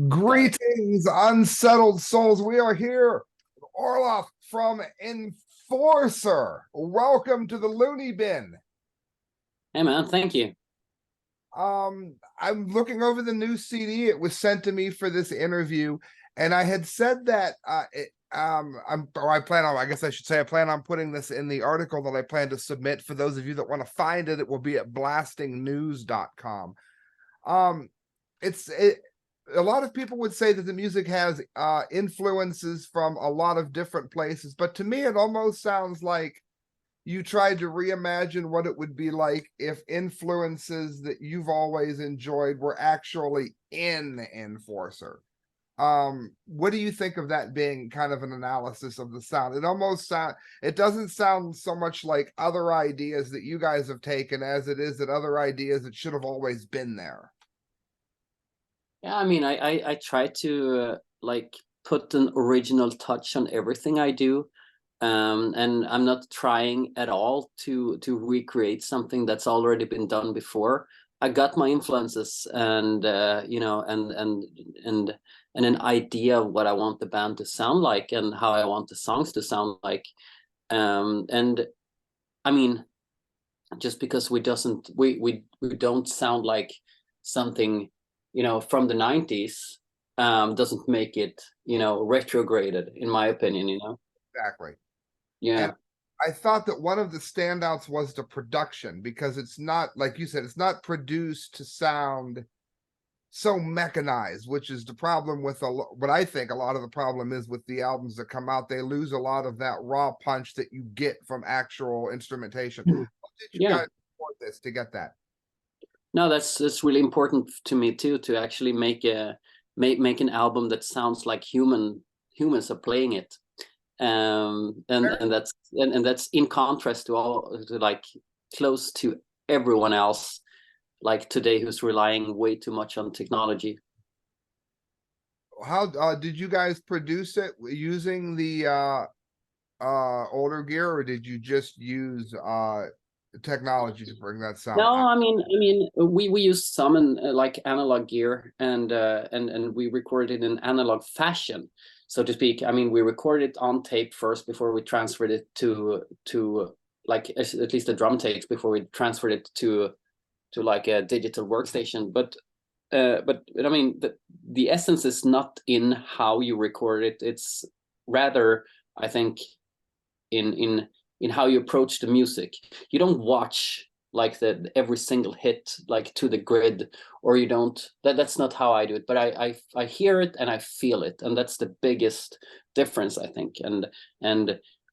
Greetings, unsettled souls. We are here, Olof from Enforcer. Welcome to the Looneybin. Hey man, thank you. I'm looking over the new CD. It was sent to me for this interview, and I had said that I plan on, I guess I should say, I plan on putting this in the article that I plan to submit. For those of you that want to find it, it will be at blastingnews.com. A lot of people would say that the music has influences from a lot of different places, but to me, it almost sounds like you tried to reimagine what it would be like if influences that you've always enjoyed were actually in Enforcer. What do you think of that being kind of an analysis of the sound? It doesn't sound so much like other ideas that you guys have taken as it is that other ideas that should have always been there. Yeah, I mean, I try to like put an original touch on everything I do, and I'm not trying at all to recreate something that's already been done before. I got my influences and you know, and an idea of what I want the band to sound like and how I want the songs to sound like. And I mean, just because we don't sound like something, you know, from the 90s, doesn't make it, you know, retrograded, in my opinion, you know. Exactly. Yeah. And I thought that one of the standouts was the production, because it's not, like you said, it's not produced to sound so mechanized, which is the problem with what I think a lot of the problem is with the albums that come out. They lose a lot of that raw punch that you get from actual instrumentation. How did you guys support this to get that? No, that's really important to me too, to actually make an album that sounds like humans are playing it. And that's in contrast to like close to everyone else like today who's relying way too much on technology. How did you guys produce it using the older gear, or did you just use technology to bring that sound No, out? I mean, we used some like analog gear, and we recorded in analog fashion, so to speak. I mean, we recorded on tape first before we transferred it to like at least the drum tapes before we transferred it to like a digital workstation. But I mean, the essence is not in how you record it. It's rather, I think, in how you approach the music. You don't watch like every single hit like to the grid, or you don't. That's not how I do it. But I hear it and I feel it, and that's the biggest difference, I think. And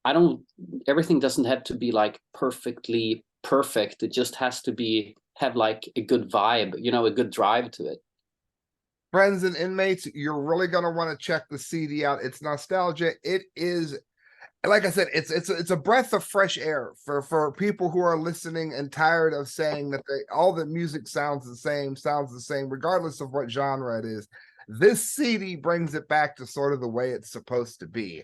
I don't. Everything doesn't have to be like perfectly perfect. It just has to have like a good vibe, you know, a good drive to it. Friends and inmates, you're really going to want to check the CD out. It's nostalgia. It is, like I said, it's a breath of fresh air for people who are listening and tired of saying that all the music sounds the same, regardless of what genre it is. This CD brings it back to sort of the way it's supposed to be.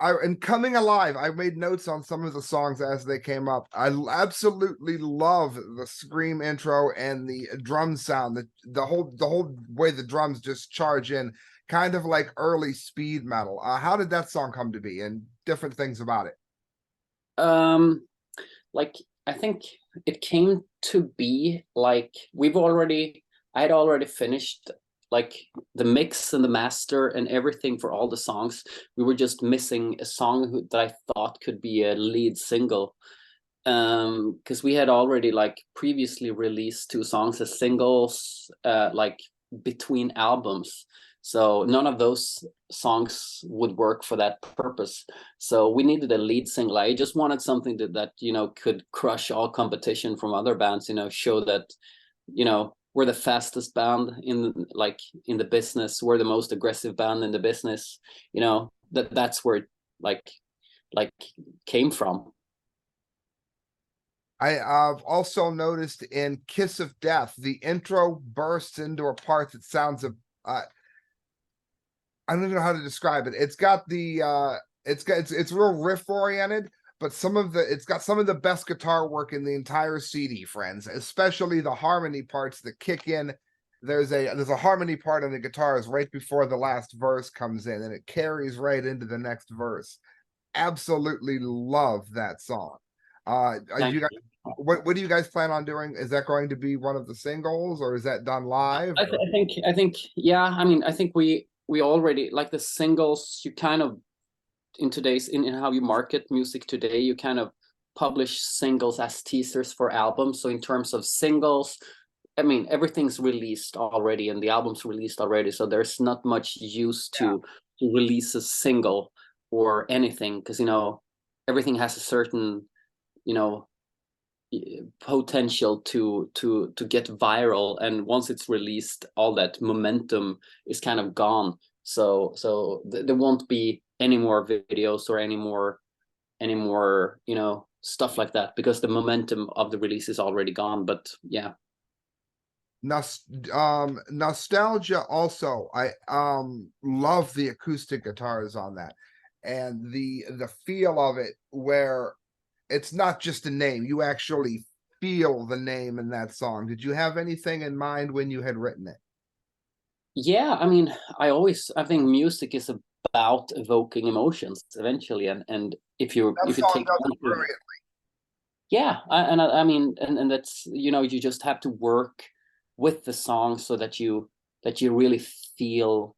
And Coming Alive, I made notes on some of the songs as they came up. I absolutely love the scream intro and the drum sound, the whole way the drums just charge in, kind of like early speed metal. How did that song come to be, and different things about it? Like, I think it came to be like I had already finished like the mix and the master and everything for all the songs. We were just missing a song that I thought could be a lead single, because we had already like previously released 2 songs as singles, like between albums, so none of those songs would work for that purpose. So we needed a lead single. I just wanted something that you know, could crush all competition from other bands, you know, show that, you know, we're the fastest band in the business, we're the most aggressive band in the business, you know. That's where it like came from. I've also noticed in Kiss of Death, the intro bursts into a part that sounds I don't even know how to describe it. It's got the it's real riff oriented, but it's got some of the best guitar work in the entire CD, friends, especially the harmony parts that kick in there's a harmony part on the guitars right before the last verse comes in, and it carries right into the next verse. Absolutely love that song. Thank You guys, you. what do you guys plan on doing? Is that going to be one of the singles, or is that done live? I think, yeah, I mean, I think we already like the singles. You kind of in today's in how you market music today, you kind of publish singles as teasers for albums. So in terms of singles, I mean, everything's released already and the album's released already. So there's not much use to release a single or anything, because everything has a certain you know potential to get viral, and once it's released, all that momentum is kind of gone. So there won't be any more videos or any more stuff like that, because the momentum of the release is already gone. But yeah. Nostalgia also. I love the acoustic guitars on that, and the feel of it, where it's not just a name, you actually feel the name in that song. Did you have anything in mind when you had written it? Yeah, I mean, I think music is about evoking emotions eventually, and That if you song take does it something, brilliant. yeah, I mean, and that's you just have to work with the song so that you really feel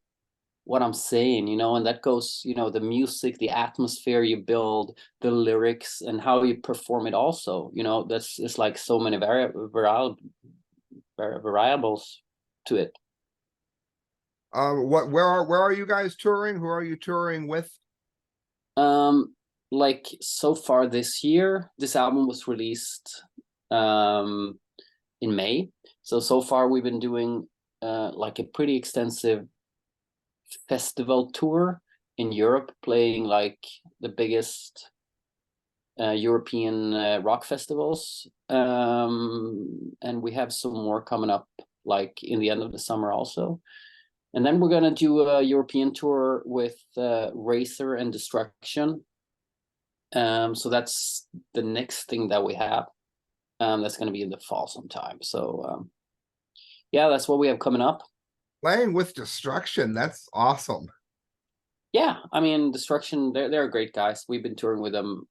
what I'm saying, and that goes, the music, the atmosphere you build, the lyrics, and how you perform it also. That's it's like so many variables to it. Where are you guys touring? Who are you touring with? Like so far this year, this album was released in May. So far we've been doing like a pretty extensive festival tour in Europe, playing like the biggest European rock festivals. And we have some more coming up, like in the end of the summer also. And then we're gonna do a European tour with Racer and Destruction. So that's the next thing that we have. That's gonna be in the fall sometime. So yeah, that's what we have coming up. Playing with Destruction. That's awesome. Yeah, I mean, Destruction, they're great guys. We've been touring with them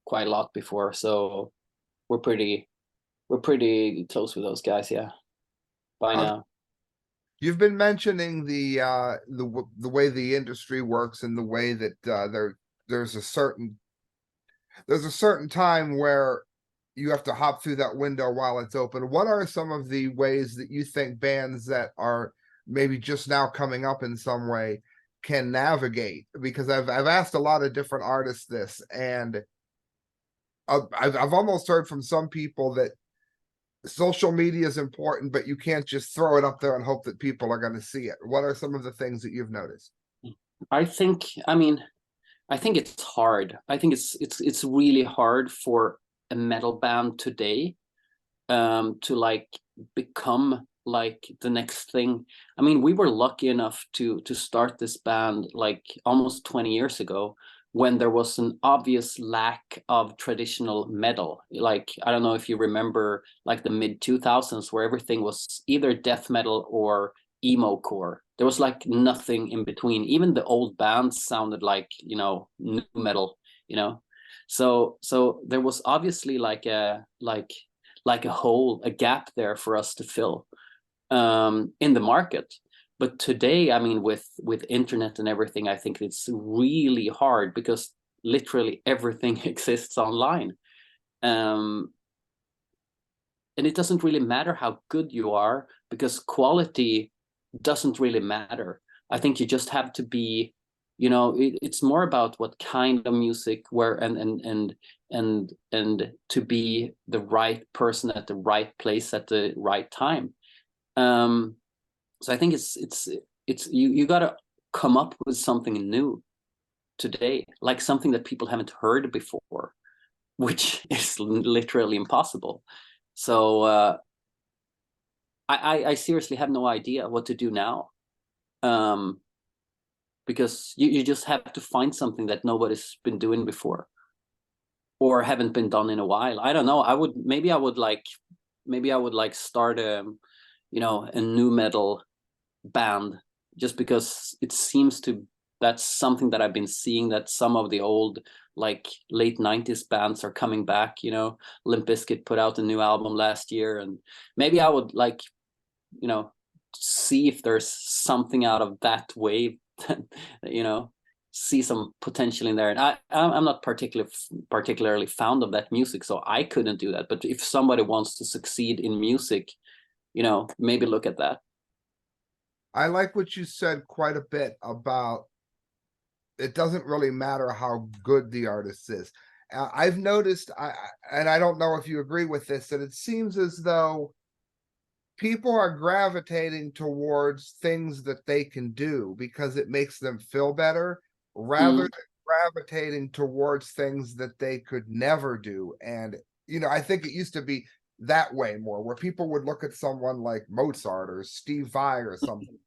quite a lot before, so we're pretty close with those guys, yeah, by Uh, now. you've been mentioning the way the industry works, and the way that there's a certain time where you have to hop through that window while it's open. What are some of the ways that you think bands that are maybe just now coming up in some way can navigate? Because I've asked a lot of different artists this, and I've almost heard from some people that social media is important, but you can't just throw it up there and hope that people are going to see it. What are some of the things that you've noticed? I mean, I think it's hard. I think it's really hard for a metal band today to like become like the next thing. I mean, we were lucky enough to start this band like almost 20 years ago, when there was an obvious lack of traditional metal. Like, I don't know if you remember like the mid 2000s, where everything was either death metal or emo core. There was like nothing in between. Even the old bands sounded like, new metal, you know. So there was obviously like a hole, a gap there for us to fill in the market. But today, I mean, with internet and everything, I think it's really hard, because literally everything exists online. And it doesn't really matter how good you are, because quality doesn't really matter. I think you just have to be, it's more about what kind of music, where, and to be the right person at the right place at the right time. So I think it's you got to come up with something new today, like something that people haven't heard before, which is literally impossible. So I seriously have no idea what to do now, because you just have to find something that nobody's been doing before, or haven't been done in a while. I don't know. Maybe I would like start a a new metal band, just because it seems to, that's something that I've been seeing, that some of the old like late 90s bands are coming back. Limp Bizkit put out a new album last year, and maybe I would like, see if there's something out of that wave that, see some potential in there. And I'm not particularly fond of that music, so I couldn't do that. But if somebody wants to succeed in music, maybe look at that. I like what you said quite a bit about it doesn't really matter how good the artist is. I've noticed, and I don't know if you agree with this, that it seems as though people are gravitating towards things that they can do because it makes them feel better, rather than gravitating towards things that they could never do. And, I think it used to be that way more, where people would look at someone like Mozart or Steve Vai or something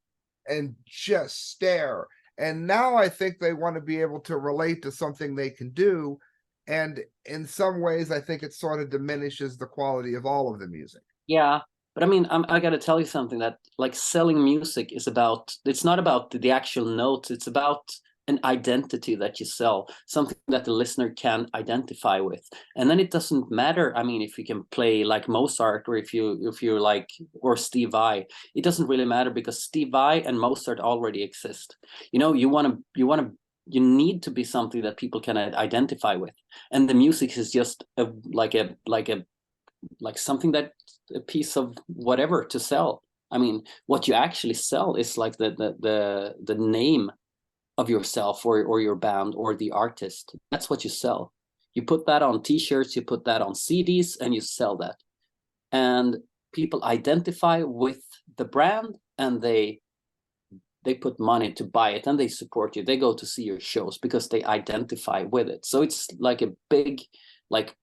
and just stare. And now I think they want to be able to relate to something they can do. And in some ways, I think it sort of diminishes the quality of all of the music. Yeah, but I mean, I got to tell you something, that like selling music is about, it's not about the actual notes, it's about an identity that you sell, something that the listener can identify with. And then it doesn't matter, I mean, if you can play like Mozart, or if you're like, or Steve Vai, it doesn't really matter, because Steve Vai and Mozart already exist. You need to be something that people can identify with, and the music is just like something, that a piece of whatever to sell. I mean, what you actually sell is like the name of yourself, or your band, or the artist. That's what you sell. You put that on t-shirts, you put that on CDs, and you sell that. And people identify with the brand, and they put money to buy it, and they support you. They go to see your shows because they identify with it. So it's like a big like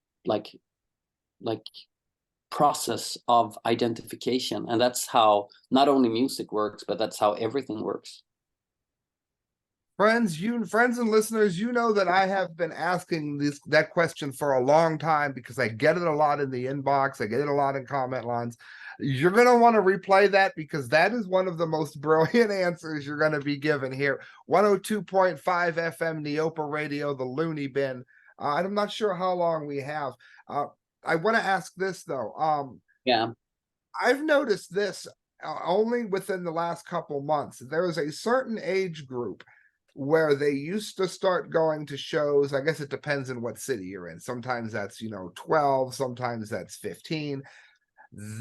process of identification. And that's how not only music works, but that's how everything works. Friends and listeners, that I have been asking that question for a long time, because I get it a lot in the inbox. I get it a lot in comment lines. You're going to want to replay that, because that is one of the most brilliant answers you're going to be given here. 102.5 FM NEOPA Radio, the Looneybin. I'm not sure how long we have. I want to ask this though. Yeah. I've noticed this only within the last couple months. There is a certain age group where they used to start going to shows. I guess it depends on what city you're in. Sometimes that's, 12, sometimes that's 15.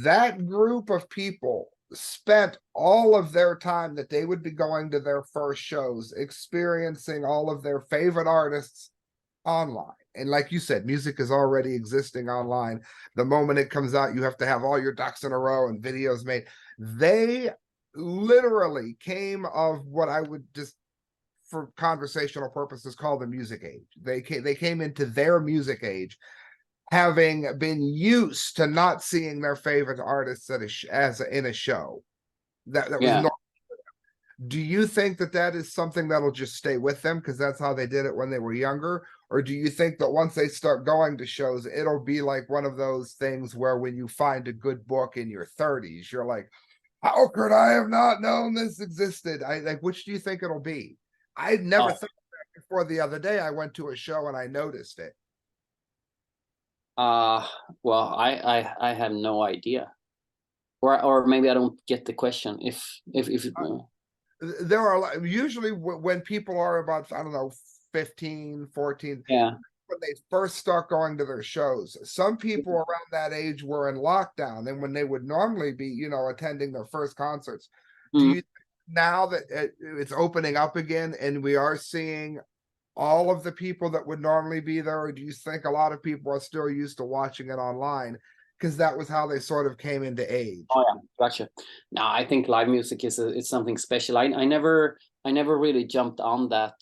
That group of people spent all of their time that they would be going to their first shows, experiencing all of their favorite artists online. And like you said, music is already existing online. The moment it comes out, you have to have all your ducks in a row and videos made. They literally came of what I would just, for conversational purposes, call the music age. They came into their music age having been used to not seeing their favorite artists in a show. That was normal. Do you think that is something that'll just stay with them because that's how they did it when they were younger? Or do you think that once they start going to shows, it'll be like one of those things where when you find a good book in your 30s, you're like, how could I have not known this existed? Which do you think it'll be? I'd never thought of that before. The other day I went to a show and I noticed it. Well, I have no idea. Or maybe I don't get the question. If there are usually when people are about, I don't know, 15, 14, yeah, when they first start going to their shows. Some people around that age were in lockdown, and when they would normally be, attending their first concerts. Do you think now that it's opening up again and we are seeing all of the people that would normally be there, or do you think a lot of people are still used to watching it online because that was how they sort of came into age? Oh yeah, gotcha. No, I think live music is it's something special. I never really jumped on that,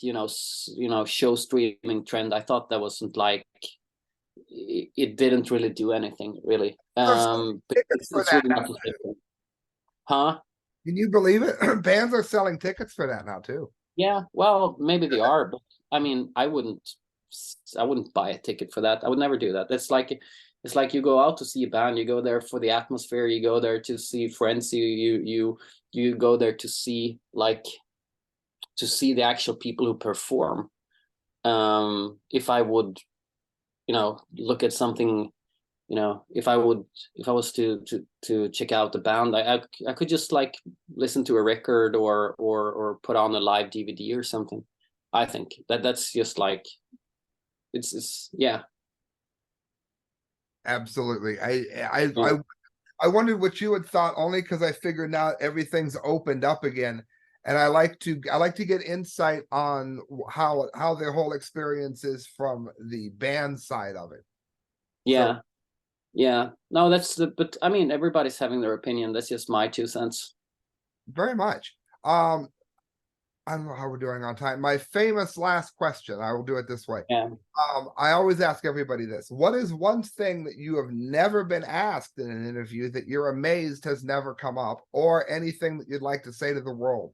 show streaming trend. I thought that wasn't like, it didn't really do anything really. But it's really not different. Huh? Can you believe it? Bands are selling tickets for that now too. Yeah, well, maybe they are, but I mean, I wouldn't buy a ticket for that. I would never do that. It's like, It's like you go out to see a band, you go there for the atmosphere, you go there to see friends, you go there to see the actual people who perform. If I would, look at something, if I was to check out the band, I could just like listen to a record or put on a live DVD or something. I think that's just like it's yeah. Absolutely. Yeah. I wondered what you had thought, only because I figured now everything's opened up again. And I like to get insight on how their whole experience is from the band side of it. Yeah. Yeah, no, but I mean, everybody's having their opinion. That's just my 2 cents. Very much. I don't know how we're doing on time. My famous last question, I will do it this way. Yeah. I always ask everybody this. What is one thing that you have never been asked in an interview that you're amazed has never come up, or anything that you'd like to say to the world?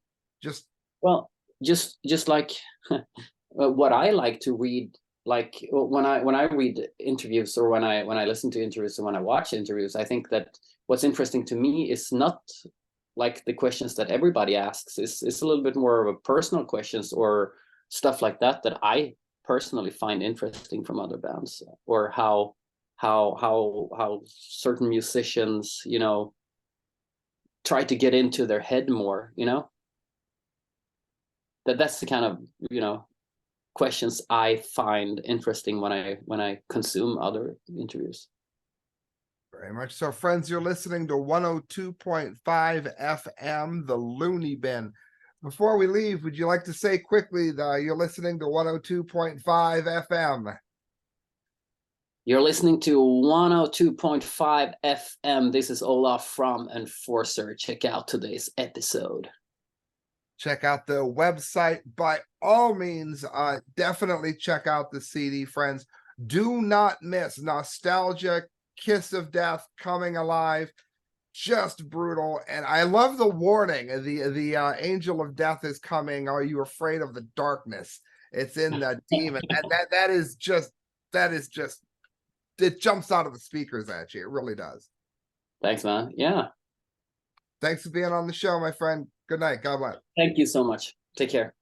Well, just like what I like to read, like when I read interviews, or when I listen to interviews, or when I watch interviews, I think that what's interesting to me is not like the questions that everybody asks. It's a little bit more of a personal questions or stuff like that I personally find interesting from other bands, or how certain musicians, try to get into their head more, that's the kind of, questions I find interesting when I consume other interviews. Very much so. Friends, you're listening to 102.5 FM, the Looneybin. Before we leave, would you like to say quickly that you're listening to 102.5 FM? You're listening to 102.5 FM. This is Olof from Enforcer. Check out today's episode. Check out the website. By all means, definitely check out the CD, friends. Do not miss Nostalgia, Kiss of Death, Coming Alive. Just brutal. And I love the warning. The angel of death is coming. Are you afraid of the darkness? It's in the demon. That is just it jumps out of the speakers at you. It really does. Thanks, man. Yeah. Thanks for being on the show, my friend. Good night. God bless. Thank you so much. Take care.